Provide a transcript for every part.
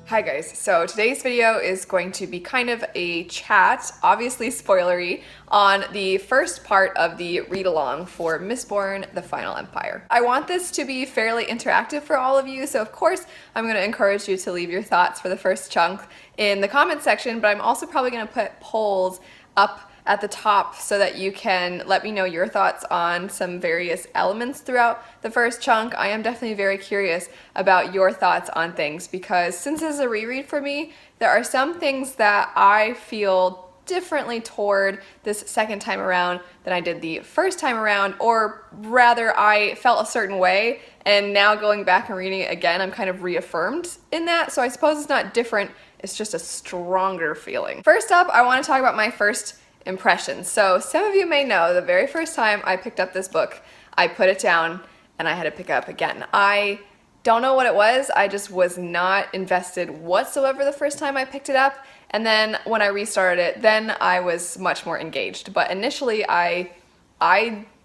Hi guys, so today's video is going to be kind of a chat, obviously spoilery, on the first part of the read-along for Mistborn the Final Empire. I want this to be fairly interactive for all of you, so of course I'm going to encourage you to leave your thoughts for the first chunk in the comment section, but I'm also probably going to put polls up at the top so that you can let me know your thoughts on some various elements throughout the first chunk. I am definitely very curious about your thoughts on things because since this is a reread for me, there are some things that I feel differently toward this second time around than I did the first time around, or rather I felt a certain way and now going back and reading it again, I'm kind of reaffirmed in that. So I suppose it's not different, it's just a stronger feeling. First up, I want to talk about my first impressions. So some of you may know the very first time I picked up this book, I put it down and I had to pick it up again. I don't know what it was, I just was not invested whatsoever the first time I picked it up, and then when I restarted it, then I was much more engaged. But initially I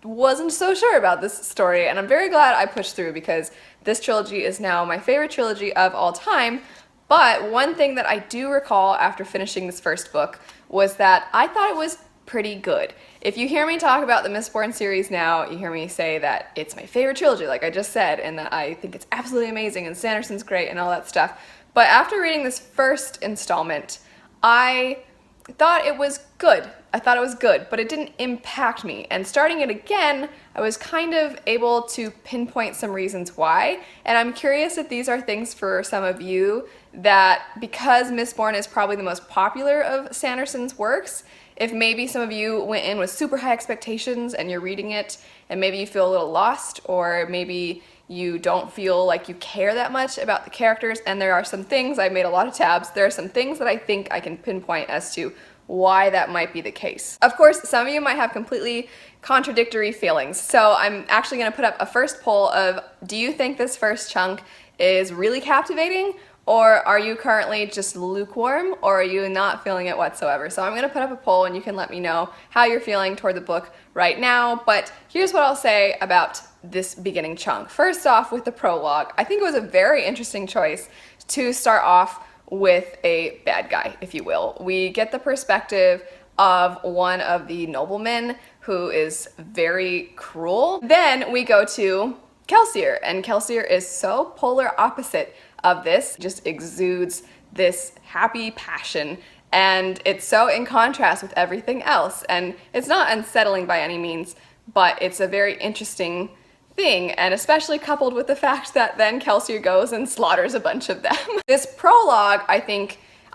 wasn't so sure about this story, and I'm very glad I pushed through because this trilogy is now my favorite trilogy of all time. But one thing that I do recall after finishing this first book was that I thought it was pretty good. If you hear me talk about the Mistborn series now, you hear me say that it's my favorite trilogy, like I just said, and that I think it's absolutely amazing and Sanderson's great and all that stuff. But after reading this first installment, I thought it was good. I thought it was good, but it didn't impact me. And starting it again, I was kind of able to pinpoint some reasons why. And I'm curious if these are things for some of you that, because Mistborn is probably the most popular of Sanderson's works, if maybe some of you went in with super high expectations and you're reading it and maybe you feel a little lost, or maybe you don't feel like you care that much about the characters, and there are some things, I made a lot of tabs, there are some things that I think I can pinpoint as to why that might be the case. Of course, some of you might have completely contradictory feelings, so I'm actually going to put up a first poll of, do you think this first chunk is really captivating, or are you currently just lukewarm, or are you not feeling it whatsoever? So I'm going to put up a poll and you can let me know how you're feeling toward the book right now. But here's what I'll say about this beginning chunk. First off, with the prologue, I think it was a very interesting choice to start off with a bad guy, if you will. We get the perspective of one of the noblemen who is very cruel. Then we go to Kelsier, and Kelsier is so polar opposite of this, just exudes this happy passion, and it's so in contrast with everything else. And it's not unsettling by any means, but it's a very interesting thing, and especially coupled with the fact that then Kelsier goes and slaughters a bunch of them. This prologue, I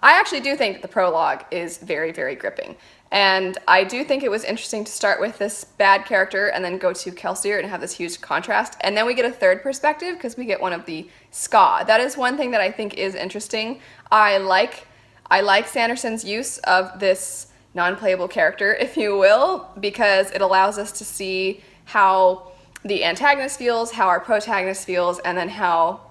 actually do think that the prologue is very, very gripping. And I do think it was interesting to start with this bad character and then go to Kelsier and have this huge contrast. And then we get a third perspective because we get one of the Ska. That is one thing that I think is interesting. I like Sanderson's use of this non-playable character, if you will, because it allows us to see how the antagonist feels, how our protagonist feels, and then how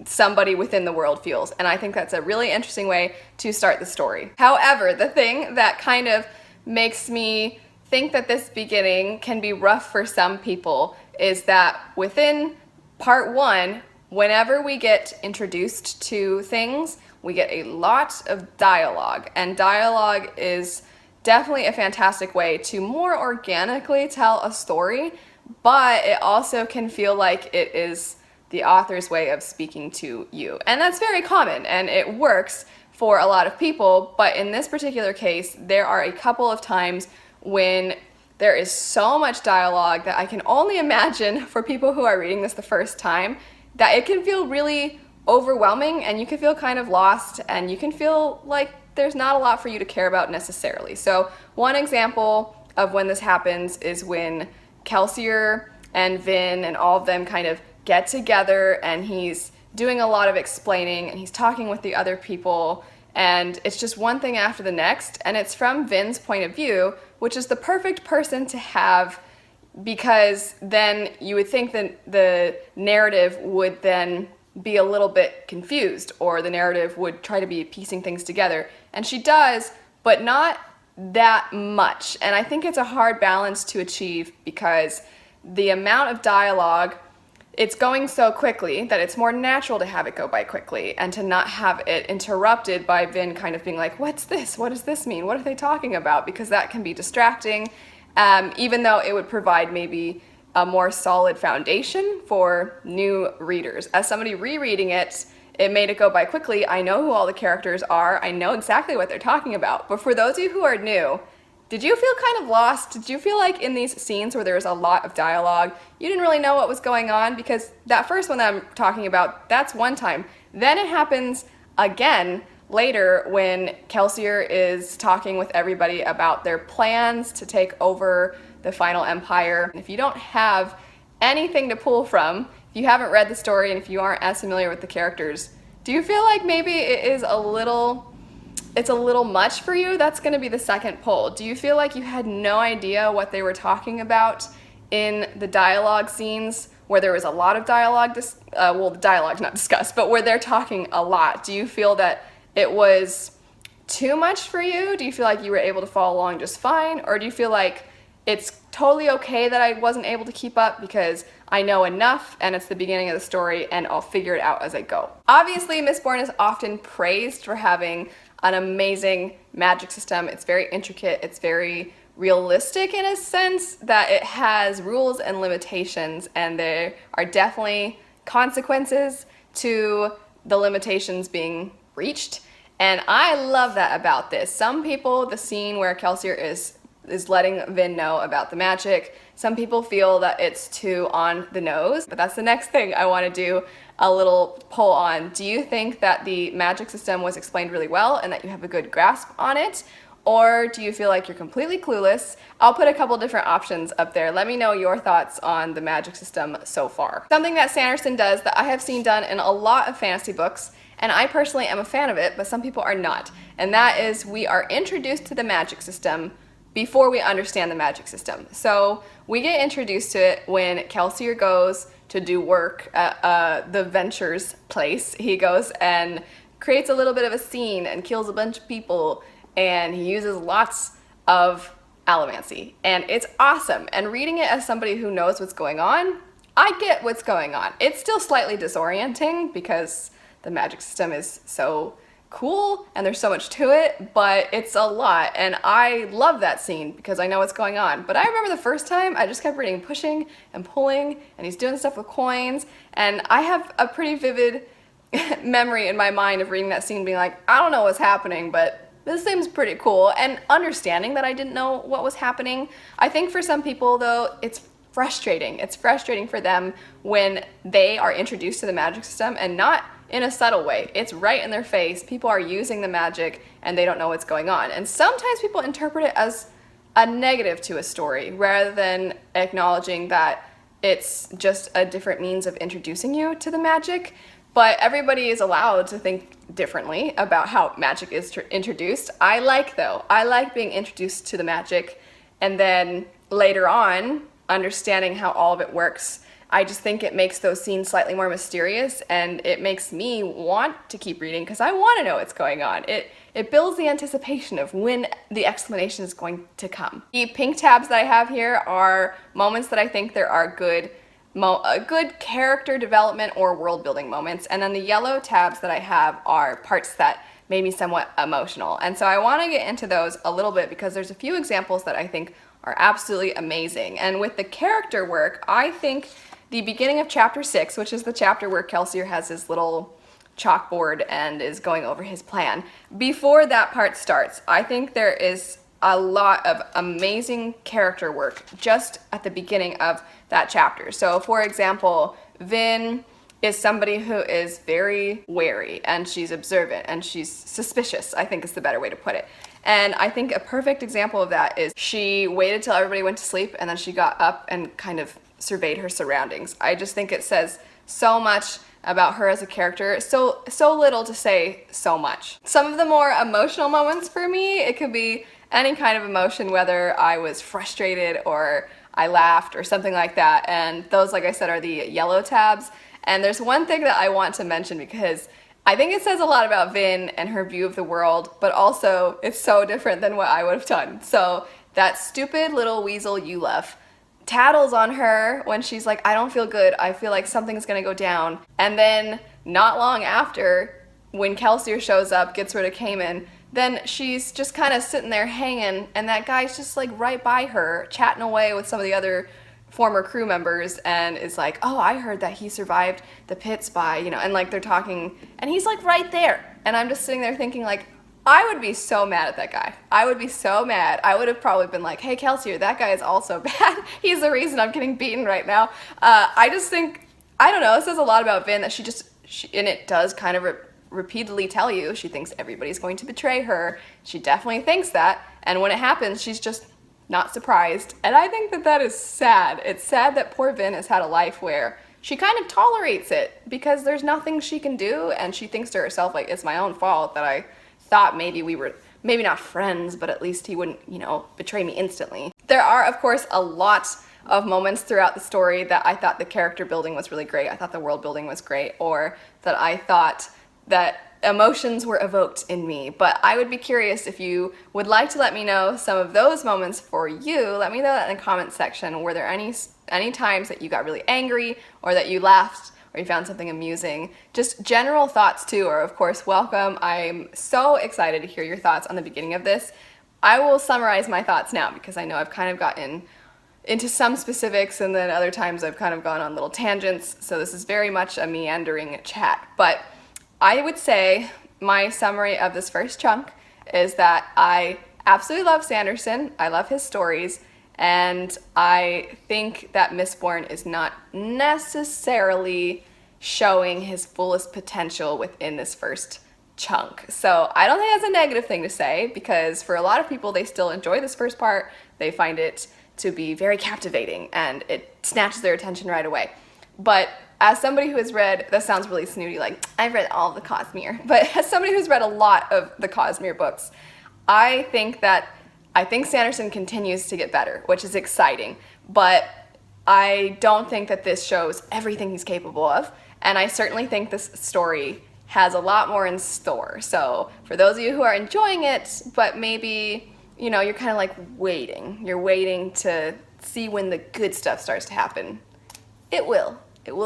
somebody within the world feels. And I think that's a really interesting way to start the story. However, the thing that kind of makes me think that this beginning can be rough for some people is that within part one, whenever we get introduced to things, we get a lot of dialogue, and dialogue is definitely a fantastic way to more organically tell a story, but it also can feel like it is the author's way of speaking to you. And that's very common, and it works for a lot of people, but in this particular case, there are a couple of times when there is so much dialogue that I can only imagine for people who are reading this the first time, that it can feel really overwhelming, and you can feel kind of lost, and you can feel like there's not a lot for you to care about necessarily. So one example of when this happens is when Kelsier and Vin and all of them kind of get together, and he's doing a lot of explaining, and he's talking with the other people, and it's just one thing after the next, and it's from Vin's point of view, which is the perfect person to have, because then you would think that the narrative would then be a little bit confused, or the narrative would try to be piecing things together, and she does, but not that much. And I think it's a hard balance to achieve because the amount of dialogue it's going so quickly that it's more natural to have it go by quickly and to not have it interrupted by Vin kind of being like, what's this? What does this mean? What are they talking about? Because that can be distracting, even though it would provide maybe a more solid foundation for new readers. As somebody rereading it, it made it go by quickly. I know who all the characters are. I know exactly what they're talking about. But for those of you who are new, did you feel kind of lost? Did you feel like in these scenes where there was a lot of dialogue, you didn't really know what was going on? Because that first one that I'm talking about, that's one time. Then it happens again later when Kelsier is talking with everybody about their plans to take over the Final Empire. If you don't have anything to pull from, if you haven't read the story and if you aren't as familiar with the characters, do you feel like maybe it's a little much for you? That's going to be the second poll. Do you feel like you had no idea what they were talking about in the dialogue scenes where there was a lot of dialogue, the dialogue's not discussed, but where they're talking a lot? Do you feel that it was too much for you? Do you feel like you were able to follow along just fine? Or do you feel like it's totally okay that I wasn't able to keep up because I know enough and it's the beginning of the story and I'll figure it out as I go? Obviously, Mistborn is often praised for having an amazing magic system. It's very intricate, it's very realistic in a sense that it has rules and limitations, and there are definitely consequences to the limitations being reached. And I love that about this. Some people, the scene where Kelsier is letting Vin know about the magic, some people feel that it's too on the nose, but that's the next thing I want to do a little poll on. Do you think that the magic system was explained really well and that you have a good grasp on it? Or do you feel like you're completely clueless? I'll put a couple different options up there. Let me know your thoughts on the magic system so far. Something that Sanderson does that I have seen done in a lot of fantasy books, and I personally am a fan of it, but some people are not, and that is we are introduced to the magic system before we understand the magic system. So we get introduced to it when Kelsier goes to do work at the Ventures place. He goes and creates a little bit of a scene and kills a bunch of people, and he uses lots of allomancy, and it's awesome. And reading it as somebody who knows what's going on, I get what's going on. It's still slightly disorienting because the magic system is so cool and there's so much to it, but it's a lot, and I love that scene because I know what's going on. But I remember the first time I just kept reading pushing and pulling, and he's doing stuff with coins, and I have a pretty vivid memory in my mind of reading that scene being like, I don't know what's happening, but this seems pretty cool, and understanding that I didn't know what was happening. I think for some people though, it's frustrating. It's frustrating for them when they are introduced to the magic system and not in a subtle way. It's right in their face. People are using the magic and they don't know what's going on. And sometimes people interpret it as a negative to a story rather than acknowledging that it's just a different means of introducing you to the magic. But everybody is allowed to think differently about how magic is introduced. I like being introduced to the magic and then later on understanding how all of it works. I just think it makes those scenes slightly more mysterious, and it makes me want to keep reading because I want to know what's going on. It builds the anticipation of when the explanation is going to come. The pink tabs that I have here are moments that I think there are good character development or world building moments, and then the yellow tabs that I have are parts that made me somewhat emotional. And so I want to get into those a little bit because there's a few examples that I think are absolutely amazing. And with the character work, I think the beginning of chapter 6, which is the chapter where Kelsier has his little chalkboard and is going over his plan, before that part starts, I think there is a lot of amazing character work just at the beginning of that chapter. So for example, Vin is somebody who is very wary, and she's observant, and she's suspicious, I think is the better way to put it. And I think a perfect example of that is she waited till everybody went to sleep and then she got up and kind of surveyed her surroundings. I just think it says so much about her as a character, so little to say so much. Some of the more emotional moments for me, it could be any kind of emotion, whether I was frustrated or I laughed or something like that, and those, like I said, are the yellow tabs. And there's one thing that I want to mention because I think it says a lot about Vin and her view of the world, but also it's so different than what I would have done. So that stupid little weasel Yulef, tattles on her when she's like, I don't feel good, I feel like something's gonna go down. And then not long after, when Kelsier shows up, gets rid of Cayman, then she's just kind of sitting there hanging, and that guy's just like right by her, chatting away with some of the other former crew members, and is like, oh, I heard that he survived the pits by, you know, and like they're talking, and he's like right there. And I'm just sitting there thinking like, I would be so mad at that guy. I would be so mad. I would have probably been like, hey, Kelsier, that guy is also bad. He's the reason I'm getting beaten right now. I just think, I don't know, it says a lot about Vin that she and it does kind of repeatedly tell you she thinks everybody's going to betray her. She definitely thinks that, and when it happens, she's just not surprised. And I think that that is sad. It's sad that poor Vin has had a life where she kind of tolerates it because there's nothing she can do, and she thinks to herself, like, it's my own fault that I thought maybe we were maybe not friends, but at least he wouldn't, you know, betray me instantly. There are, of course, a lot of moments throughout the story that I thought the character building was really great. I thought the world building was great, or that I thought that emotions were evoked in me. But I would be curious if you would like to let me know some of those moments for you. Let me know that in the comments section. Were there any times that you got really angry, or that you laughed, or you found something amusing? Just general thoughts too are of course welcome. I'm so excited to hear your thoughts on the beginning of this. I will summarize my thoughts now because I know I've kind of gotten into some specifics, and then other times I've kind of gone on little tangents, so this is very much a meandering chat. But I would say my summary of this first chunk is that I absolutely love Sanderson. I love his stories, and I think that Mistborn is not necessarily showing his fullest potential within this first chunk. So I don't think that's a negative thing to say, because for a lot of people, they still enjoy this first part. They find it to be very captivating, and it snatches their attention right away. But as somebody who has read, that sounds really snooty, like I've read all of the Cosmere, but as somebody who's read a lot of the Cosmere books, I think Sanderson continues to get better, which is exciting, but I don't think that this shows everything he's capable of, and I certainly think this story has a lot more in store. So for those of you who are enjoying it, but maybe, you know, you're kind of like you're waiting to see when the good stuff starts to happen, it will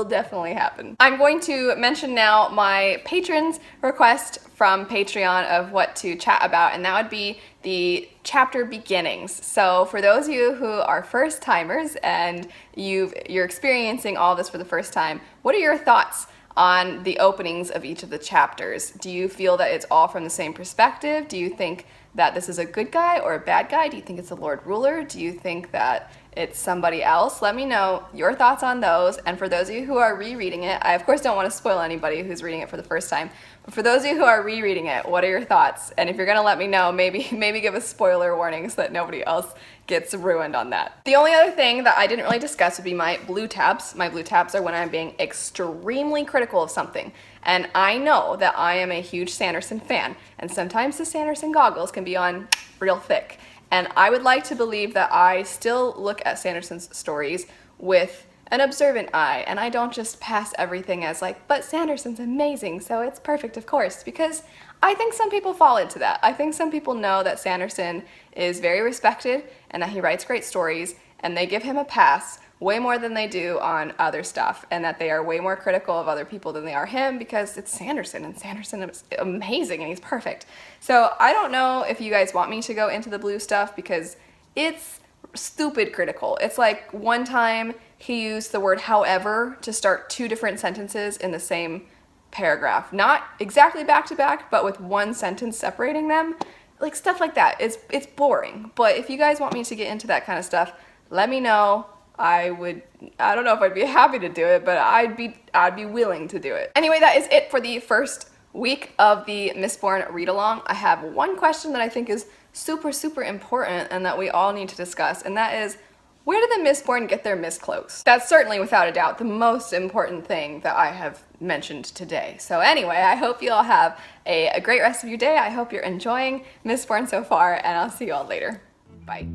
definitely happen. I'm going to mention now my patrons' request from Patreon of what to chat about, and that would be the chapter beginnings. So for those of you who are first timers and you're experiencing all this for the first time, what are your thoughts on the openings of each of the chapters? Do you feel that it's all from the same perspective? Do you think that this is a good guy or a bad guy? Do you think it's the Lord Ruler? Do you think that it's somebody else? Let me know your thoughts on those. And for those of you who are rereading it, I of course don't want to spoil anybody who's reading it for the first time, but for those of you who are rereading it, what are your thoughts? And if you're gonna let me know, maybe give a spoiler warning so that nobody else gets ruined on that. The only other thing that I didn't really discuss would be my blue tabs. My blue tabs are when I'm being extremely critical of something. And I know that I am a huge Sanderson fan, and sometimes the Sanderson goggles can be on real thick. And I would like to believe that I still look at Sanderson's stories with an observant eye, and I don't just pass everything as like, but Sanderson's amazing, so it's perfect, of course, because I think some people fall into that. I think some people know that Sanderson is very respected and that he writes great stories, and they give him a pass way more than they do on other stuff, and that they are way more critical of other people than they are him because it's Sanderson, and Sanderson is amazing and he's perfect. So I don't know if you guys want me to go into the blue stuff because it's stupid critical. It's like one time he used the word however to start two different sentences in the same paragraph. Not exactly back to back, but with one sentence separating them. Like stuff like that. It's boring. But if you guys want me to get into that kind of stuff, let me know. I don't know if I'd be happy to do it, but I'd be willing to do it. Anyway, that is it for the first week of the Mistborn read-along. I have one question that I think is super, super important and that we all need to discuss, and that is, where did the Mistborn get their miscloaks? That's certainly, without a doubt, the most important thing that I have mentioned today. So anyway, I hope you all have a great rest of your day. I hope you're enjoying Mistborn so far, and I'll see you all later. Bye.